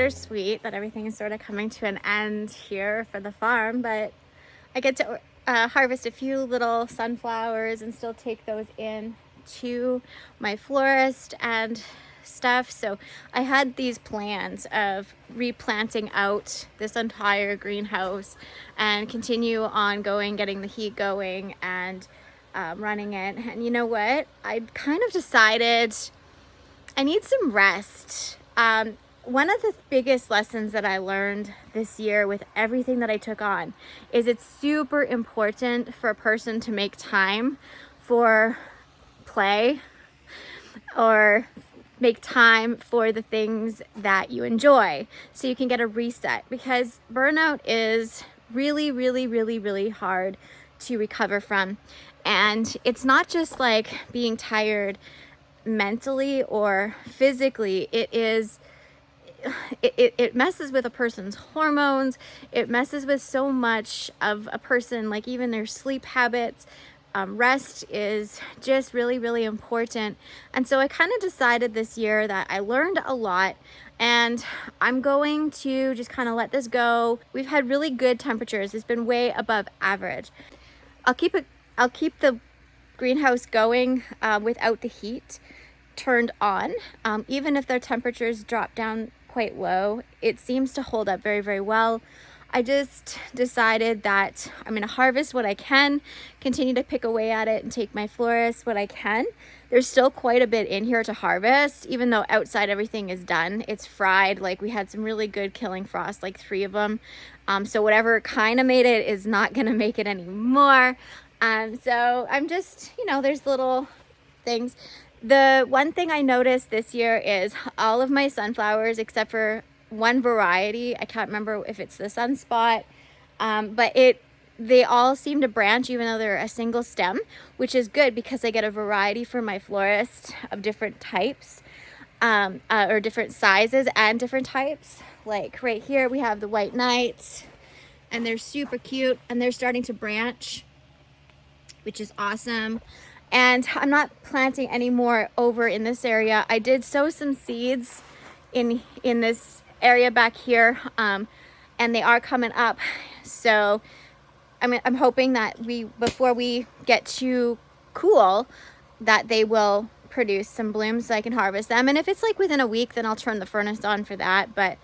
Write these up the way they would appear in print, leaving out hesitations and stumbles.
bittersweet that everything is sort of coming to an end here for the farm, but I get to harvest a few little sunflowers and still take those in to my florist and stuff. So I had these plans of replanting out this entire greenhouse and continue on going, getting the heat going and running it. And you know what? I kind of decided I need some rest. One of the biggest lessons that I learned this year with everything that I took on is it's super important for a person to make time for play or make time for the things that you enjoy so you can get a reset, because burnout is really, really, really, really hard to recover from. And it's not just like being tired mentally or physically. It messes with a person's hormones. It messes with so much of a person, like even their sleep habits. Rest is just really, really important. And so I kind of decided this year that I learned a lot and I'm going to just kind of let this go. We've had really good temperatures. It's been way above average. I'll keep the greenhouse going without the heat turned on. Even if their temperatures drop down quite low, it seems to hold up very, very well. I just decided that I'm going to harvest what I can, continue to pick away at it and take my florist what I can. There's still quite a bit in here to harvest, even though outside everything is done. It's fried. Like we had some really good killing frost, like 3 of them. So whatever kind of made it is not going to make it anymore. So I'm just, there's little things. The one thing I noticed this year is all of my sunflowers, except for one variety, I can't remember if it's the Sunspot, but they all seem to branch even though they're a single stem, which is good because I get a variety from my florist of different types, or different sizes and different types. Like right here we have the White Knights and they're super cute and they're starting to branch, which is awesome. And I'm not planting any more over in this area. I did sow some seeds in this area back here, and they are coming up. So I'm hoping that before we get too cool, that they will produce some blooms so I can harvest them. And if it's like within a week, then I'll turn the furnace on for that. But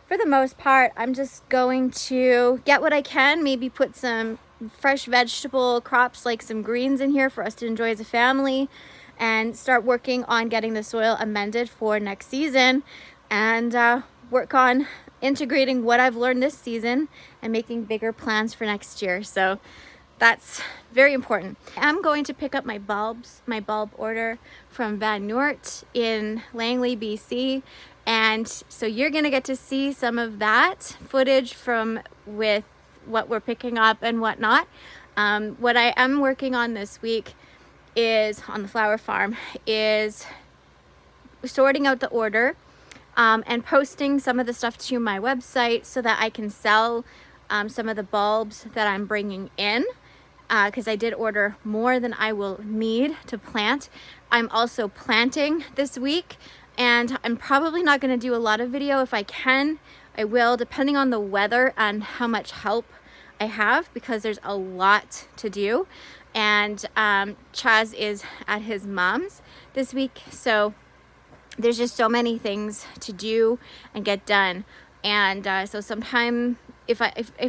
for the most part, I'm just going to get what I can, maybe put some fresh vegetable crops like some greens in here for us to enjoy as a family, and start working on getting the soil amended for next season, and work on integrating what I've learned this season and making bigger plans for next year. So that's very important. I'm going to pick up my bulb order from Van Noort in Langley, BC. And so you're gonna get to see some of that footage with what we're picking up and whatnot. What I am working on this week is on the flower farm is sorting out the order, and posting some of the stuff to my website so that I can sell some of the bulbs that I'm bringing in, because I did order more than I will need to plant. I'm also planting this week, and I'm probably not going to do a lot of video. If I can, I will, depending on the weather and how much help I have, because there's a lot to do. And Chaz is at his mom's this week, so there's just so many things to do and get done. And so sometime if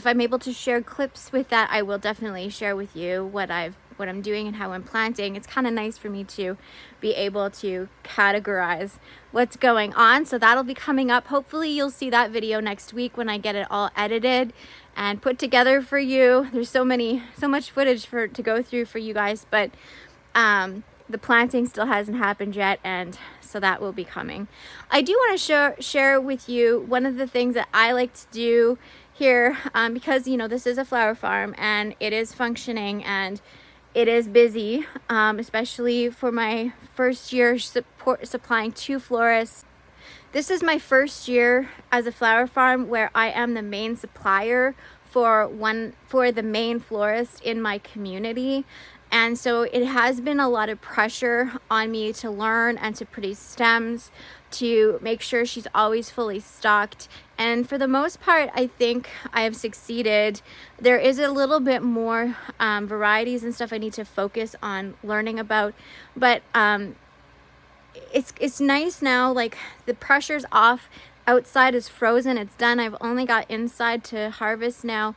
I'm able to share clips with that, I will definitely share with you what I'm doing and how I'm planting. It's kind of nice for me to be able to categorize what's going on. So that'll be coming up. Hopefully you'll see that video next week when I get it all edited and put together for you. There's so much footage to go through for you guys, but the planting still hasn't happened yet, and so that will be coming. I do want to share with you one of the things that I like to do here, because this is a flower farm and it is functioning and it is busy, especially for my first year supplying 2 florists. This is my first year as a flower farm where I am the main supplier for the main florist in my community. And so it has been a lot of pressure on me to learn and to produce stems, to make sure she's always fully stocked. And for the most part, I think I have succeeded. There is a little bit more varieties and stuff I need to focus on learning about, but it's nice now. Like, the pressure's off. Outside is frozen. It's done. I've only got inside to harvest now,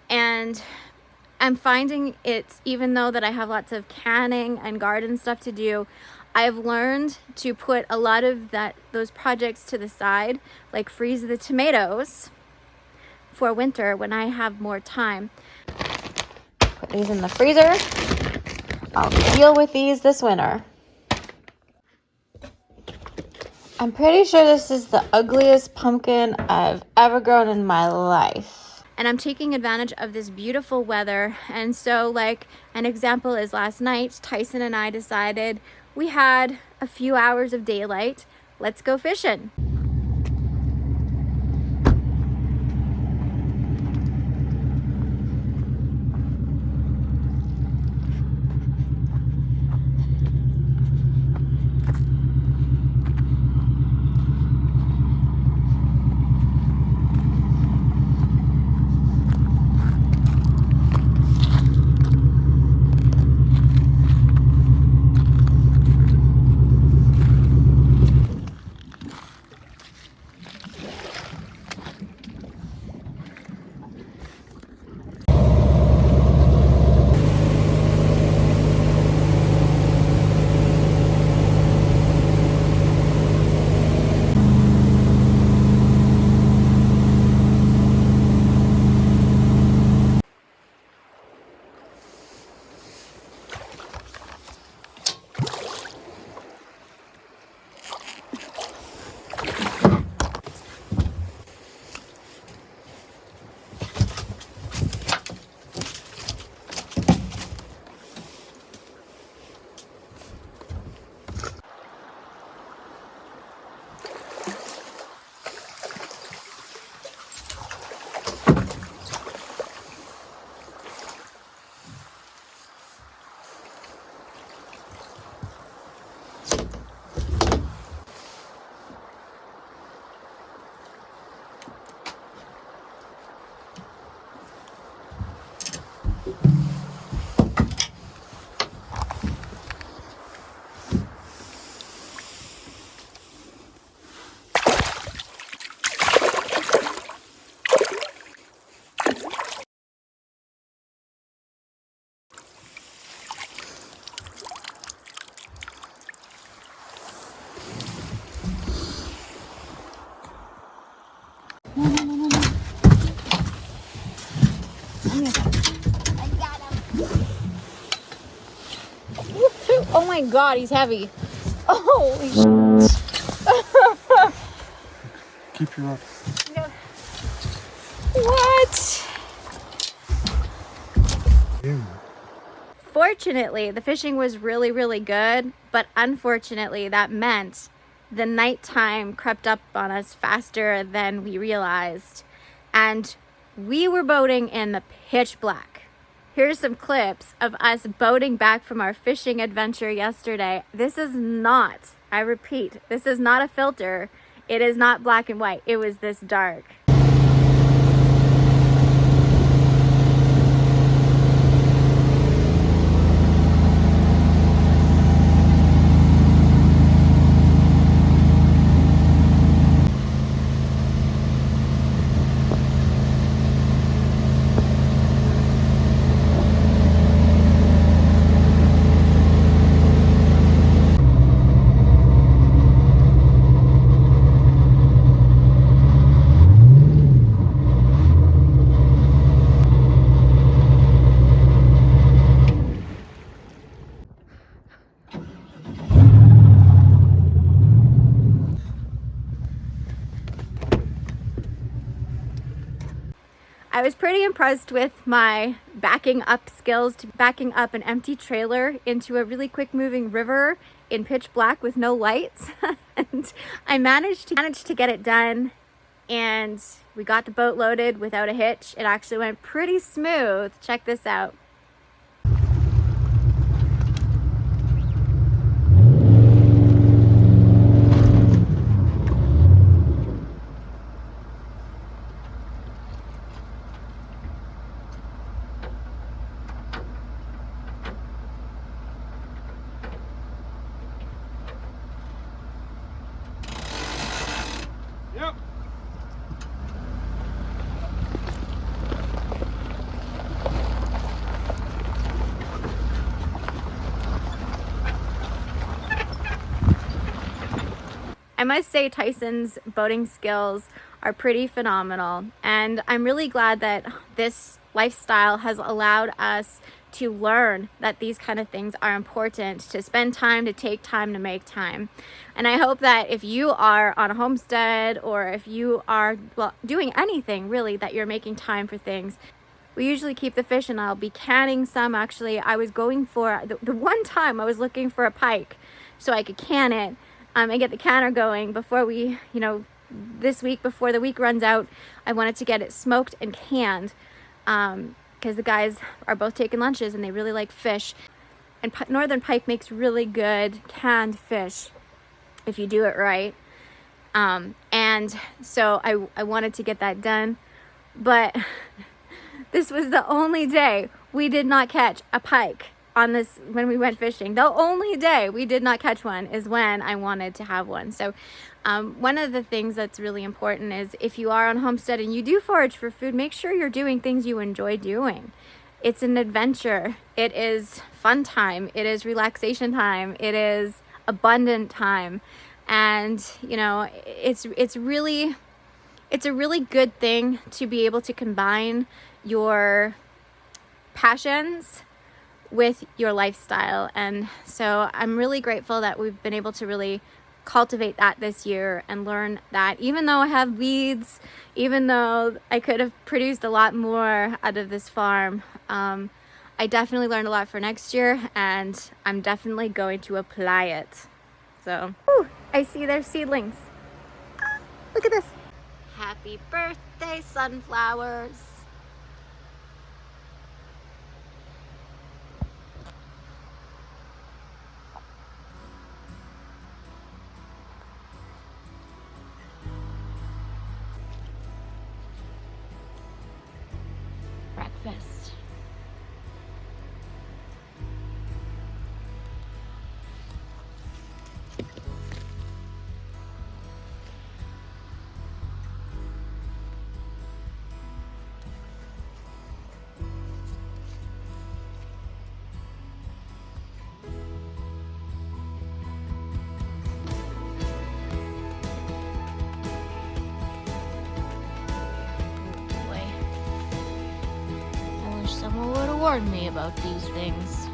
and I'm finding it's, even though that I have lots of canning and garden stuff to do, I've learned to put a lot of those projects to the side, like freeze the tomatoes for winter when I have more time. Put these in the freezer. I'll deal with these this winter. I'm pretty sure this is the ugliest pumpkin I've ever grown in my life. And I'm taking advantage of this beautiful weather. And so, like, an example is last night, Tyson and I decided we had a few hours of daylight. Let's go fishing. Oh my God, he's heavy. Holy shit. Keep your up. No. What? Yeah. Fortunately, the fishing was really, really good, but unfortunately, that meant the nighttime crept up on us faster than we realized, and we were boating in the pitch black. Here's some clips of us boating back from our fishing adventure yesterday. This is not, I repeat, this is not a filter. It is not black and white. It was this dark. I was pretty impressed with my backing up skills to backing up an empty trailer into a really quick moving river in pitch black with no lights. And I managed to get it done, and we got the boat loaded without a hitch. It actually went pretty smooth. Check this out. I must say Tyson's boating skills are pretty phenomenal, and I'm really glad that this lifestyle has allowed us to learn that these kind of things are important, to spend time, to take time, to make time. And I hope that if you are on a homestead, or if you are, well, doing anything really, that you're making time for things. We usually keep the fish, and I'll be canning some. Actually, I was going for the one time I was looking for a pike so I could can it, and get the canner going before we, this week, before the week runs out. I wanted to get it smoked and canned, because the guys are both taking lunches and they really like fish. And northern pike makes really good canned fish if you do it right. And so I wanted to get that done, but this was the only day we did not catch a pike on this when we went fishing. The only day we did not catch one is when I wanted to have one. So one of the things that's really important is, if you are on homestead and you do forage for food, make sure you're doing things you enjoy doing. It's an adventure. It is fun time. It is relaxation time. It is abundant time. And it's a really good thing to be able to combine your passions with your lifestyle. And so I'm really grateful that we've been able to really cultivate that this year, and learn that even though I have weeds, even though I could have produced a lot more out of this farm, I definitely learned a lot for next year, and I'm definitely going to apply it. So, I see their seedlings. Look at this. Happy birthday, sunflowers. Breakfast. Someone would have warned me about these things.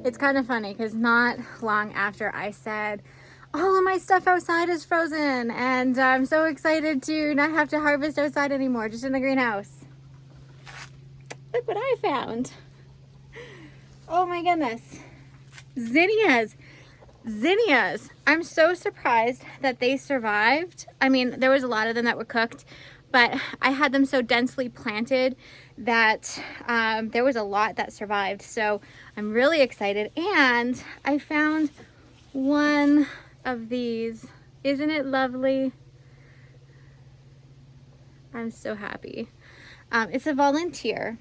It's kind of funny because not long after I said, all of my stuff outside is frozen and I'm so excited to not have to harvest outside anymore, just in the greenhouse. Look what I found. Oh my goodness. Zinnias. Zinnias. I'm so surprised that they survived. I mean, there was a lot of them that were cooked, but I had them so densely planted that there was a lot that survived. So I'm really excited. And I found one of these. Isn't it lovely? I'm so happy. It's a volunteer.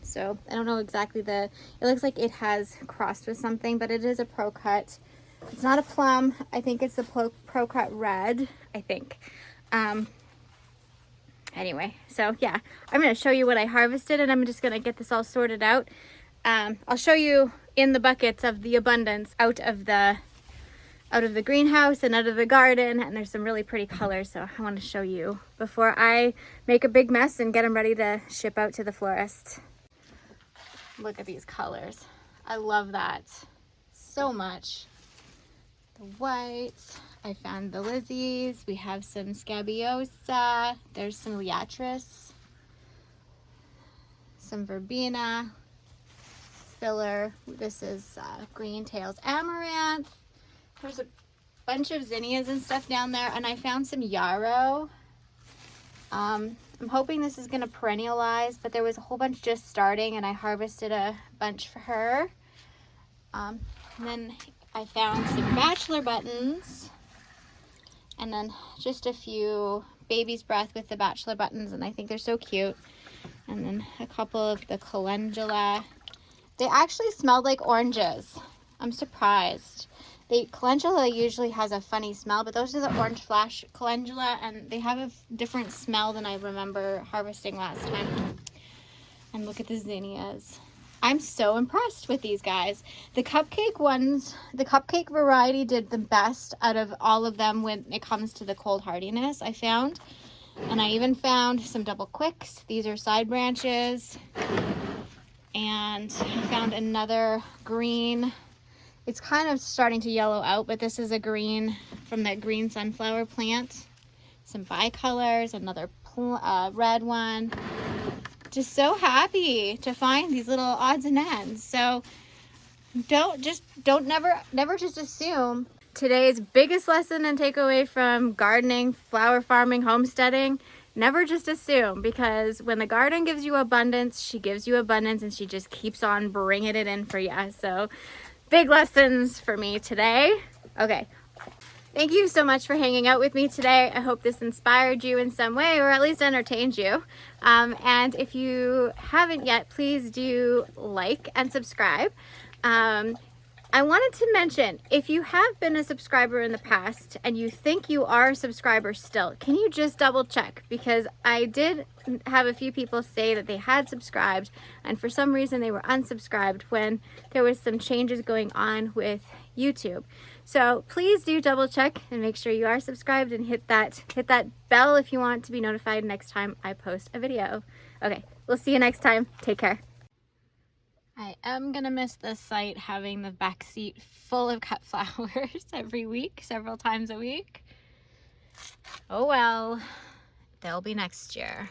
So I don't know exactly it looks like it has crossed with something, but it is a Pro Cut. It's not a plum. I think it's the Pro Cut Red, I think. Anyway, so yeah, I'm going to show you what I harvested, and I'm just going to get this all sorted out. I'll show you in the buckets of the abundance out of the greenhouse and out of the garden, and there's some really pretty colors, so I want to show you before I make a big mess and get them ready to ship out to the florist. Look at these colors. I love that so much. The white. I found the Lizzies. We have some Scabiosa. There's some Liatris. Some Verbena. Filler. This is Green Tails Amaranth. There's a bunch of zinnias and stuff down there, and I found some yarrow. I'm hoping this is going to perennialize, but there was a whole bunch just starting, and I harvested a bunch for her. And then I found some bachelor buttons, and then just a few baby's breath with the bachelor buttons, and I think they're so cute. And then a couple of the calendula. They actually smelled like oranges. I'm surprised. The calendula usually has a funny smell, but those are the orange flash calendula, and they have a different smell than I remember harvesting last time. And look at the zinnias. I'm so impressed with these guys. The cupcake ones, the cupcake variety did the best out of all of them when it comes to the cold hardiness, I found. And I even found some double quicks. These are side branches. And I found another green. It's kind of starting to yellow out, but this is a green from that green sunflower plant. Some bicolors, another red one. Just so happy to find these little odds and ends. So never just assume. Today's biggest lesson and takeaway from gardening, flower farming, homesteading: never just assume, because when the garden gives you abundance, she gives you abundance, and she just keeps on bringing it in for you. So big lessons for me today. Okay. Thank you so much for hanging out with me today. I hope this inspired you in some way, or at least entertained you. And if you haven't yet, please do like and subscribe. I wanted to mention, if you have been a subscriber in the past and you think you are a subscriber still, can you just double check? Because I did have a few people say that they had subscribed, and for some reason they were unsubscribed when there was some changes going on with YouTube. So please do double check and make sure you are subscribed, and hit that bell if you want to be notified next time I post a video. Okay, we'll see you next time. Take care. I am gonna miss this site, having the back seat full of cut flowers every week, several times a week. Oh well, they'll be next year.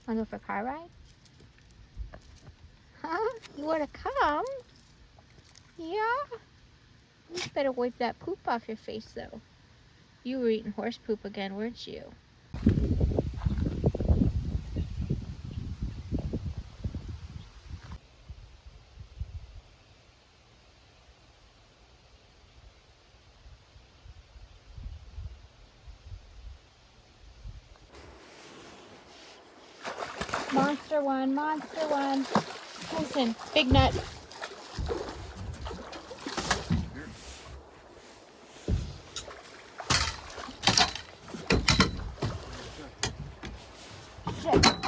Wanna go for a car ride? Huh? You wanna come? Yeah? You better wipe that poop off your face though. You were eating horse poop again, weren't you? Monster one, monster one. Listen, big nut. Shit.